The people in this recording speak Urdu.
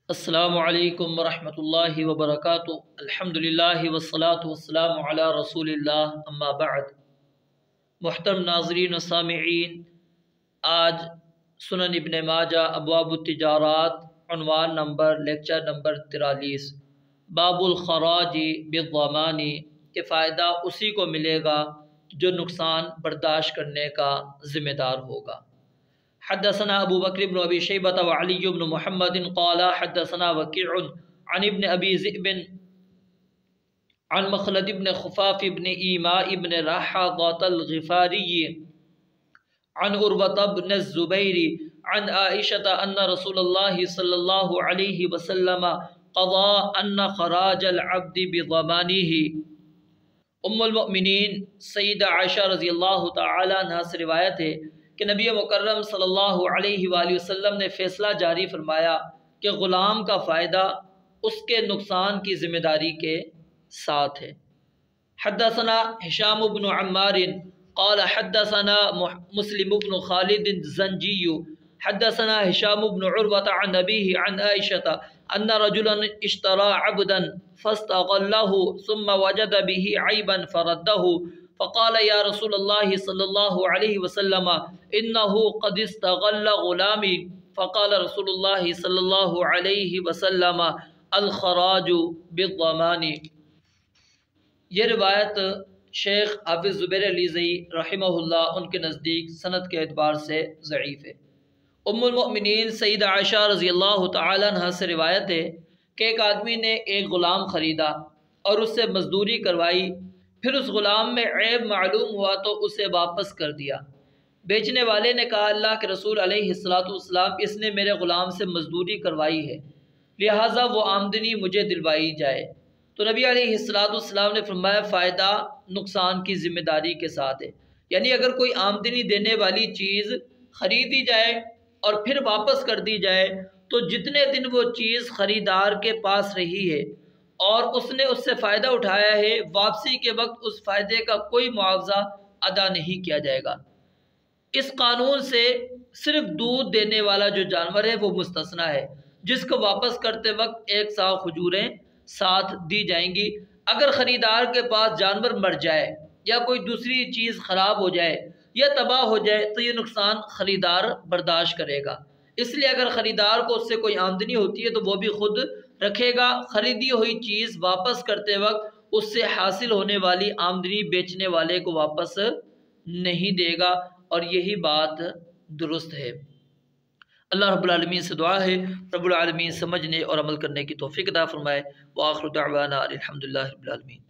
السلام علیکم ورحمۃ اللہ وبرکاتہ۔ الحمدللہ والصلاة والسلام علی رسول اللہ، اما بعد۔ محترم ناظرین و سامعین، آج سنن ابن ماجہ ابواب التجارات عنوان نمبر لیکچر نمبر 43 باب الخراج بالضمان کہ فائدہ اسی کو ملے گا جو نقصان برداشت کرنے کا ذمہ دار ہوگا۔ حدثنا ابو بکر بن ابی شیبۃ وعلی بن محمد قال حدثنا وکیع عن ابن ابی ذئب عن مخلد بن خفاف بن ایماء بن رحاضة الغفاری عن عروة بن الزبیر عن عائشة ان رسول اللہ صلی اللہ علیہ وسلم قضى ان خراج العبد بضمانه۔ ام المؤمنین سیدہ عائشہ رضی اللہ تعالی عنہ سے روایت ہے کہ نبی مکرم صلی اللہ علیہ وآلہ وسلم نے فیصلہ جاری فرمایا کہ غلام کا فائدہ اس کے نقصان کی ذمہ داری کے ساتھ ہے۔ حدثنا ہشام بن عمار قال حدثنا مسلم بن خالد الزنجی حدثنا ہشام بن عروة عن أبيه عن عائشة أن رجلا اشترى عبدا فاستغله ثم وجد به عيبا فرده فقال يا رسول الله صلى الله عليه وسلم إنه قد استغل غلامي فقال رسول الله صلى الله عليه وسلم الخراج بالضمان۔ یہ روایت شیخ حافظ زبیر علیزئی رحمہ اللہ ان کے نزدیک سند کے اعتبار سے ضعیف ہے۔ ام المؤمنین سیدہ عائشہ رضی اللہ تعالی عنہ سے روایت ہے کہ ایک آدمی نے ایک غلام خریدا اور اس سے مزدوری کروائی، پھر اس غلام میں عیب معلوم ہوا تو اسے واپس کر دیا۔ بیچنے والے نے کہا اللہ کے رسول علیہ السلام اس نے میرے غلام سے مزدوری کروائی ہے، لہٰذا وہ آمدنی مجھے دلوائی جائے۔ تو نبی علیہ السلام نے فرمایا فائدہ نقصان کی ذمہ داری کے ساتھ ہے، یعنی اگر کوئی آمدنی دینے والی چیز خریدی جائے اور پھر واپس کر دی جائے تو جتنے دن وہ چیز خریدار کے پاس رہی ہے اور اس نے اس سے فائدہ اٹھایا ہے، واپسی کے وقت اس فائدے کا کوئی معاوضہ ادا نہیں کیا جائے گا۔ اس قانون سے صرف دودھ دینے والا جو جانور ہے وہ مستثنیٰ ہے، جس کو واپس کرتے وقت 1 سا کھجوریں ساتھ دی جائیں گی۔ اگر خریدار کے پاس جانور مر جائے یا کوئی دوسری چیز خراب ہو جائے یا تباہ ہو جائے تو یہ نقصان خریدار برداشت کرے گا۔ اس لیے اگر خریدار کو اس سے کوئی آمدنی ہوتی ہے تو وہ بھی خود رکھے گا، خریدی ہوئی چیز واپس کرتے وقت اس سے حاصل ہونے والی آمدنی بیچنے والے کو واپس نہیں دے گا، اور یہی بات درست ہے۔ اللہ رب العالمین سے دعا ہے رب العالمین سمجھنے اور عمل کرنے کی توفیق عطا فرمائے۔ وآخر دعوانا الحمدللہ رب العالمین۔